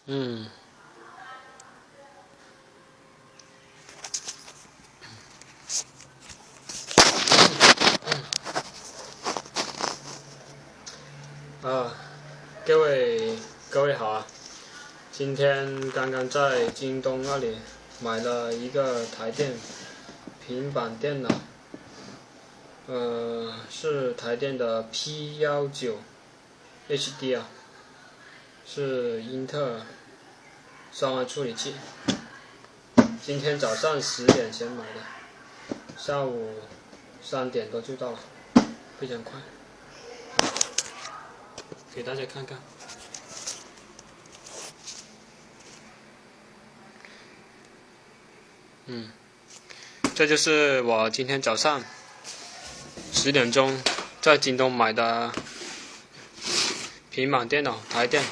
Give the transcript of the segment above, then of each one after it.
嗯。各位好啊！今天刚刚在京东那里买了一个台电平板电脑，是台电的 P19 HD 啊，是英特尔双安处理器。今天早上10点前买的，下午3点多就到了，非常快。给大家看看。这就是我今天早上10点钟在京东买的平板电脑，台电。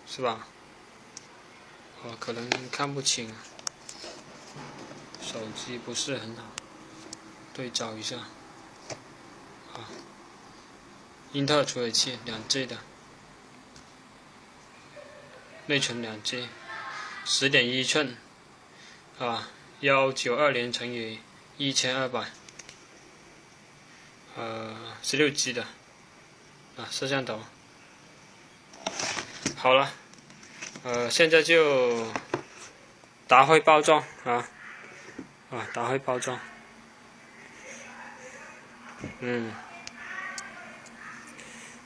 是吧？可能看不清啊，手机不是很好，对照一下。英特尔处理器2G 的，内存2G， 10.1寸，1920乘以1200，16G 的摄像头。好了，现在就打开包装打开包裝。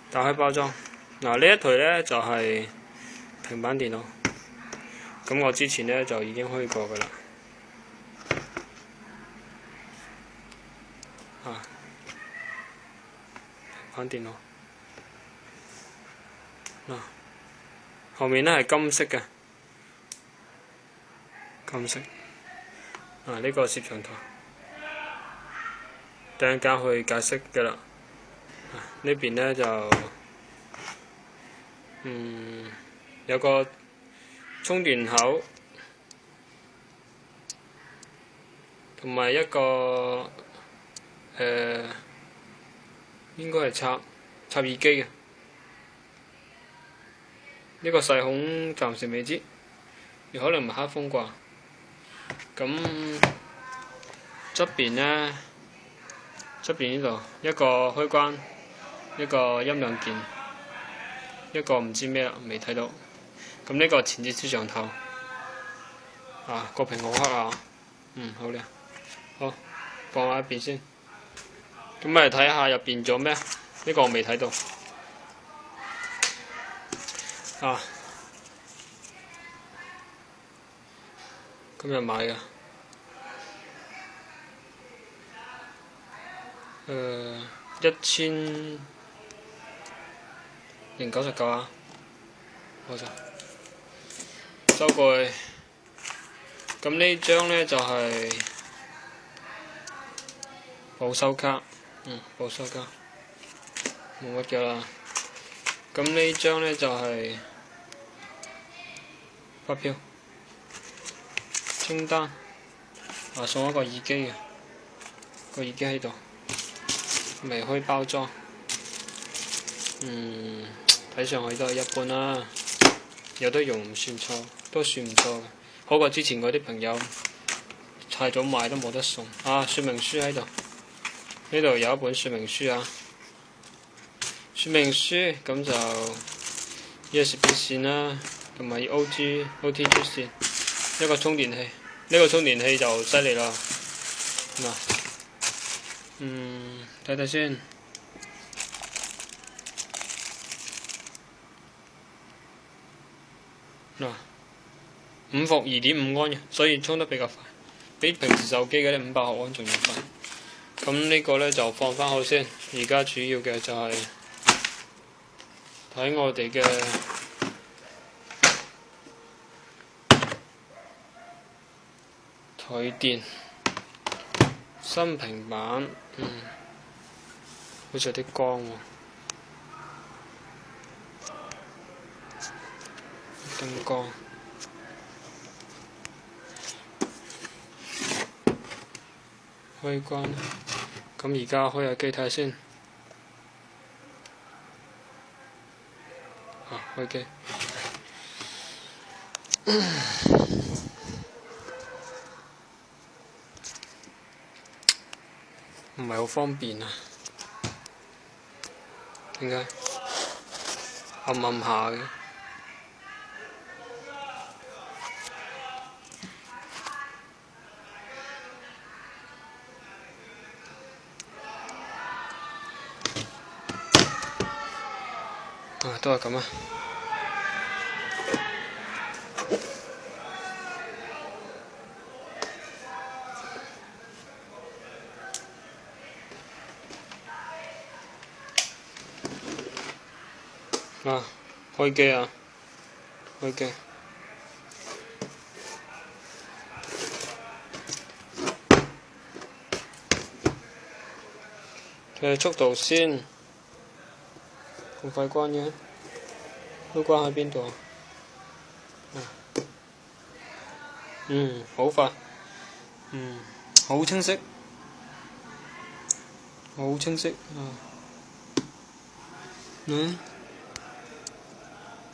打開包裝，呢一台呢就係平板電腦，咁我之前呢就已經開過㗎啦。平板電腦，後面呢係金色嘅，金色。呢個攝像頭，等陣間去解釋㗎啦。呢邊呢就有個充電口，同埋一個應該係插耳機嘅。呢個細孔暫時未知，有可能唔係黑風啩。咁側邊呢？側邊呢度一個開關，一個音量鍵，一個唔知咩啦，未睇到。咁呢個前置攝像頭，個屏好黑啊，好靚。好，放喺一邊先。咁嚟睇下入邊做咩？呢個我未睇到。今日買嘅。1099啊，冇錯。收過去。咁呢張呢就係保修卡，保修卡，冇乜㗎啦。咁呢張呢就係發票清單，送一個耳機嘅，個耳機喺度。未開包裝，睇上去都係一般啦，有得用唔算錯，都算唔錯嘅，好過之前嗰啲朋友太早買都冇得送。說明書喺度，呢度有一本說明書說明書咁就 USB 線啦，同埋 OTG 線，一個充電器，呢個充電器就犀利啦，睇睇先。5伏2.5安嘅，所以充得比較快，比平時手機嗰啲500毫安仲要快。咁呢個呢就放返好先。而家主要嘅就係睇我哋嘅台電新平板，好似有啲光喎，燈光。開關，咁而家開下機睇下先。啊，開機。唔係好方便啊？點解？暗暗下嘅。啊，都係咁啊。啊，開機啊！開機。睇下速度先，咁快關嘅？都關喺邊度啊？好快。好清晰。好清晰啊！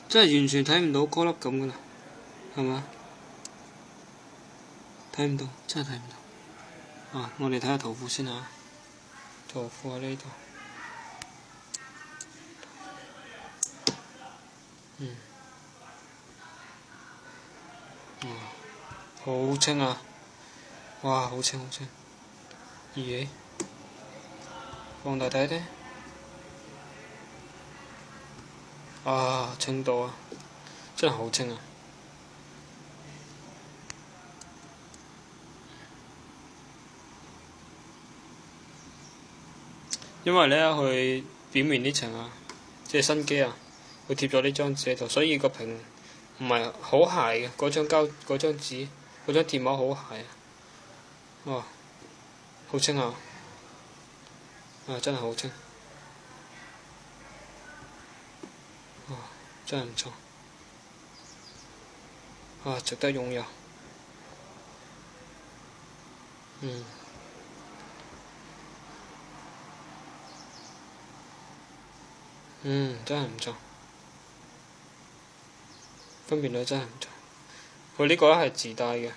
真係完全睇唔到顆粒咁噶啦，係嘛？睇唔到，真係睇唔到。啊，我哋睇下圖庫先嚇。圖庫喺呢度。好清啊！哇，好清好清。咦？放大睇睇。啊，清到啊！真係好清啊！因為呢，佢表面呢層啊，即係新機啊，佢貼咗呢張紙喺度，所以個屏唔係好鞋嘅。嗰張紙，嗰張貼膜好鞋啊！哇，好清啊！啊，真係好清。哇，真係唔錯。啊，值得擁有。真係唔錯。分辨率真係唔錯。佢呢個咧係自帶嘅。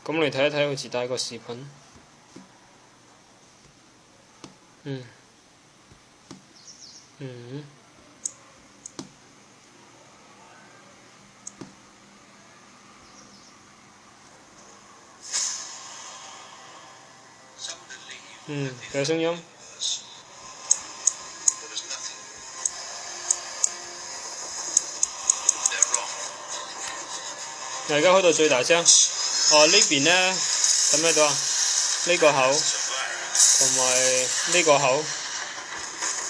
咁你睇一睇佢自帶個視頻。有聲音。而家開到最大聲。哦，呢邊呢，睇唔睇到啊？呢個口同埋呢個口。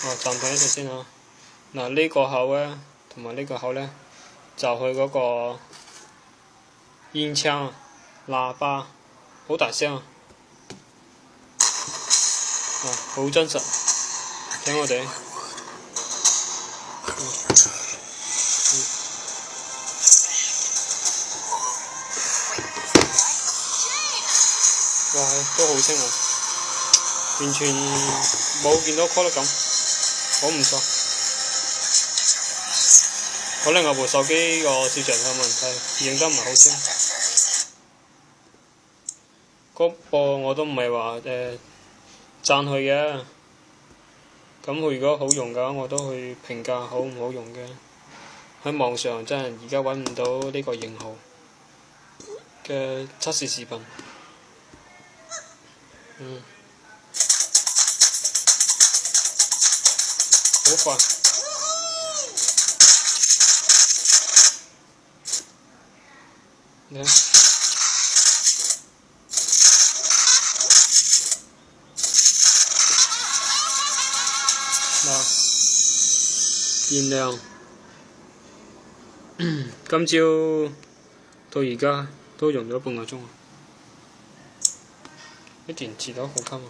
哦，暫停一陣先啊。嗱，呢個口呢，同埋呢個口呢，就佢嗰個煙槍喇叭，好大聲啊！好真實，聽我哋。哇，都好清啊！完全冇見到顆粒感，好唔錯。可能我部手機個攝像有問題，影得唔係好清。嗰部我都唔係話讚佢嘅，咁佢如果好用嘅話，我都去評價好唔好用嘅。喺網上真係而家揾唔到呢個型號嘅測試視頻。好快。你睇。燃亮。今朝到而家都用咗半個鐘啊！啲電池都好襟啊！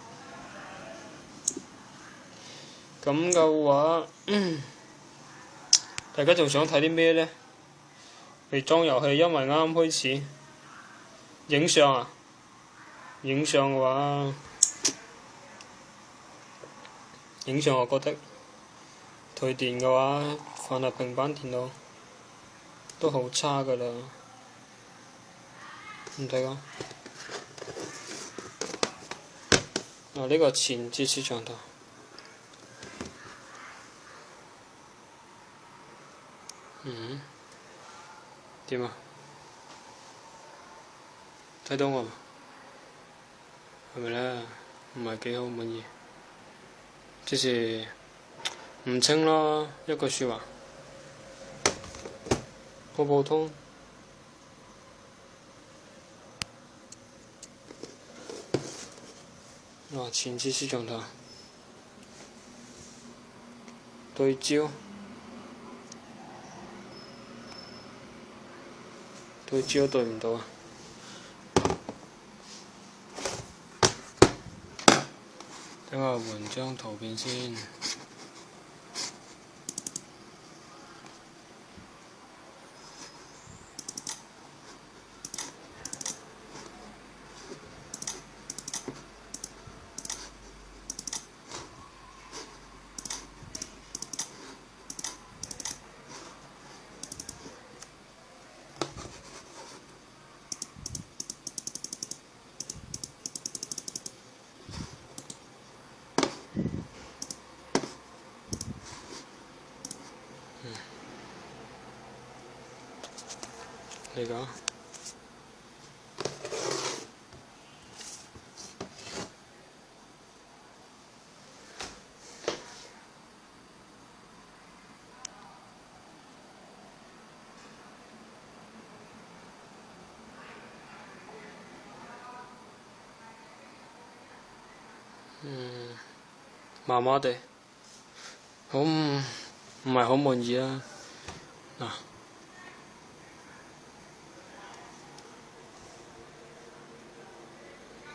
咁嘅話，大家仲想睇啲咩呢？嚟裝遊戲，因為啱啱開始。影相啊！影相嘅話，影相我覺得頹電嘅話，放喺平板電腦都好差㗎啦，唔睇講。呢個前置攝像頭，點啊？睇到我嘛？係咪咧？唔係幾好滿意，即是唔清咯，一句説話，好普通。前置攝像頭對焦對唔到啊！等我換張圖片先。嚟講，麻麻地，好唔係好滿意啊！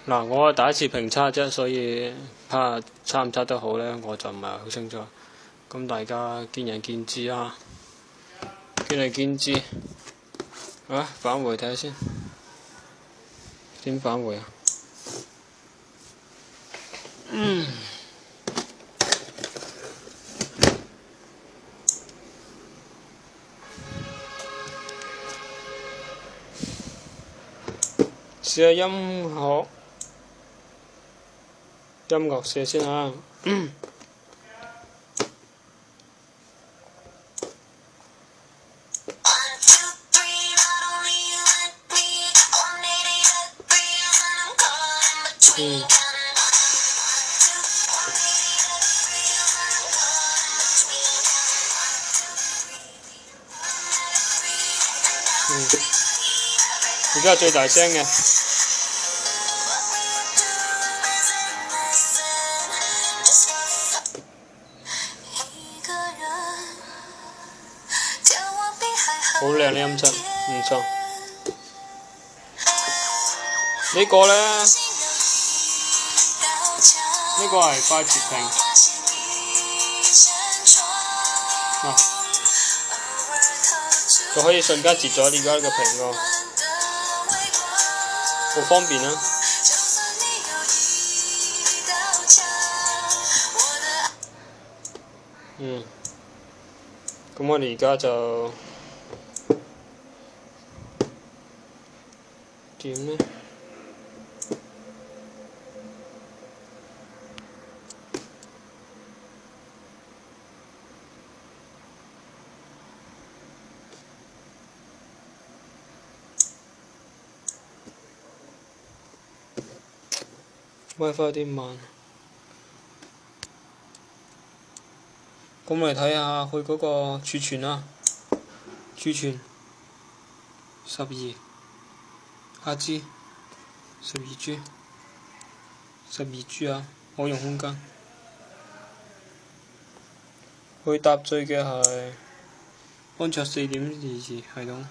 嗱，我係第一次評測啫，所以測唔測得好呢，我就唔係好清楚。咁大家見仁見智啊，見仁見智。返回睇下先，點返回啊？試下音樂試先啊。而家最大聲嘅。好靚嘅音質，唔錯。呢個呢，呢個係快捷屏，就可以瞬間截咗而家呢個屏喎，好方便啊！咁我哋而家就點呢？WiFi 有啲慢。咁我哋睇下佢嗰個儲存啦，儲存12下支12G 啊，可用空間。佢搭載嘅係安卓4.22系統。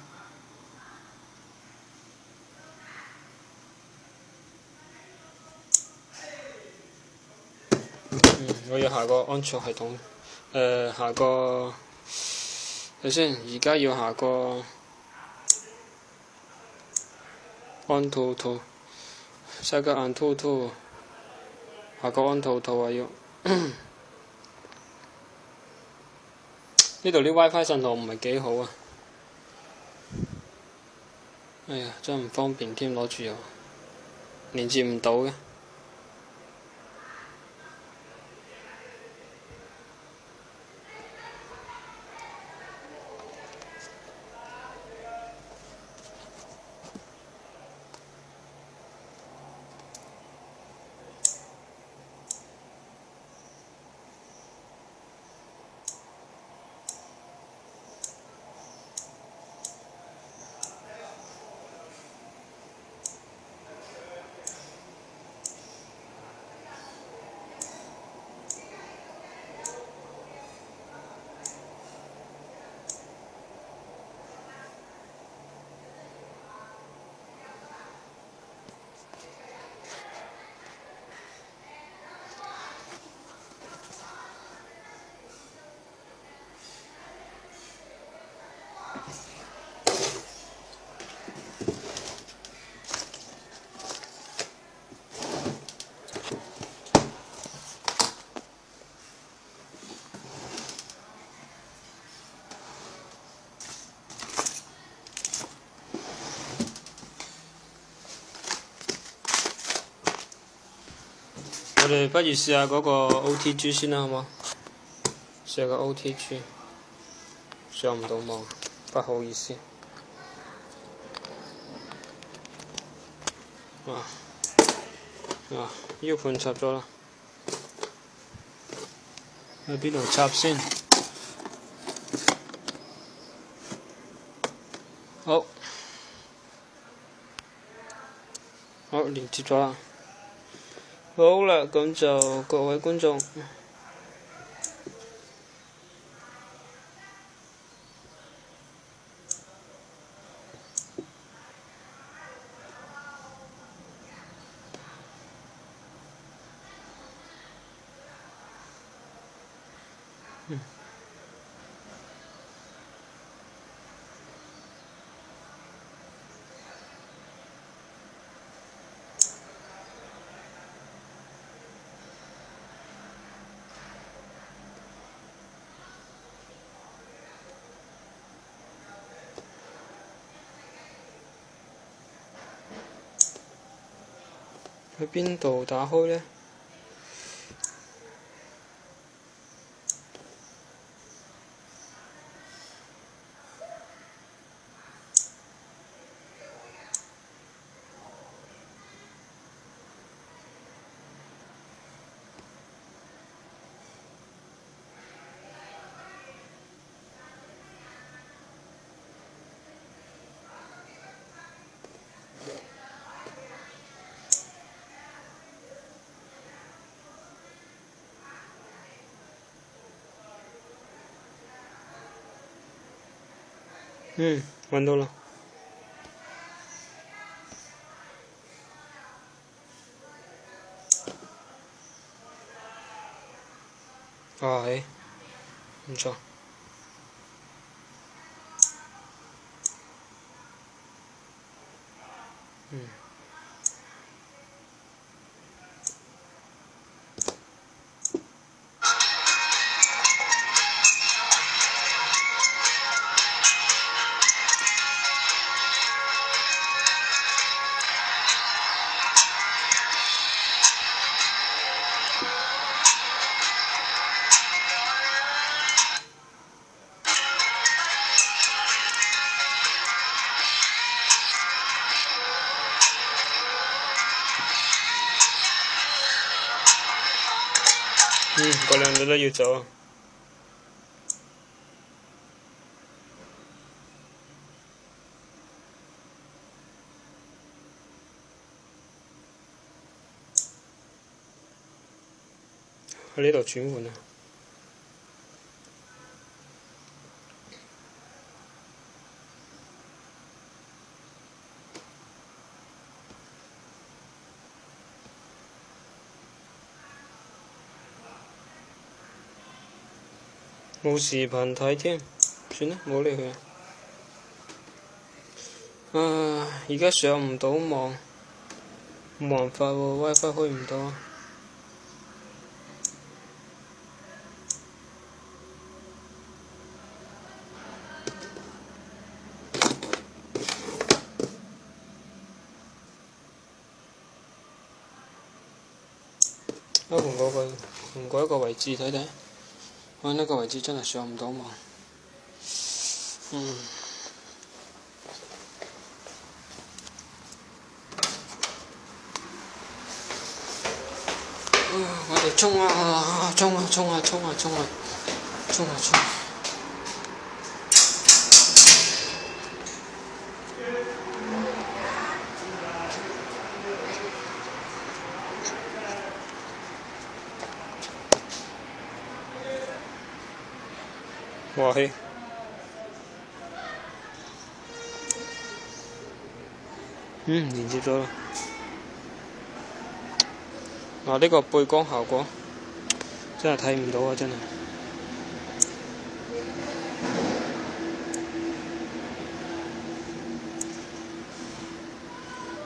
我要下個安卓系統。下個睇先，而家要下個AnTuTu，下個AnTuTu，下個AnTuTu啊要。呢度啲 WiFi 信號唔係幾好啊！哎呀，真唔方便添，攞住又連接唔到嘅。我哋不如試下嗰個 OTG 先啦，好冇？試下個 OTG， 上唔到網，不好意思。U 盤插咗啦，喺邊度插先？好，連接咗啦。好啦，咁就各位觀眾，喺邊度打開呢？揾到啦。係，唔錯。嗰兩個都要走啊！喺呢度轉換啊！冇視頻睇添，算啦，冇理佢。而家上唔到網，冇辦法喎 ，WiFi 開唔到啊。我換過一個位置睇睇，我呢個位置真係上唔到網。我哋衝啊！衝啊！衝啊！衝啊！衝啊！衝啊！衝！哇嘿！連接咗啦。呢個背光效果真係睇唔到啊！真係。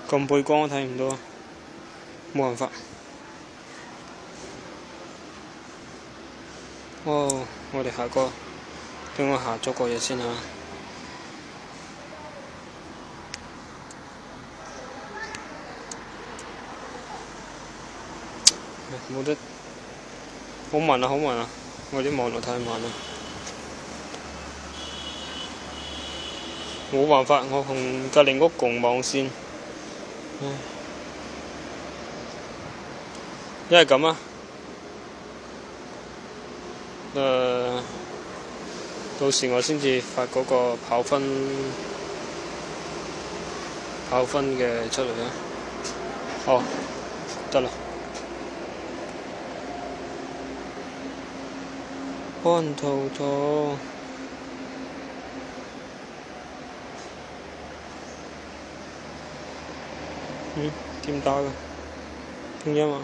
咁背光我睇唔到啊，冇辦法。我哋下個，俾我下咗個嘢先嚇。冇得，好慢啊！好慢啊！我啲網絡太慢啦，冇辦法，我同隔離屋共網線。因為咁啊，到時我先至發嗰個跑分嘅出嚟啊。哦，得啦。看圖圖，點打㗎？拼音啊！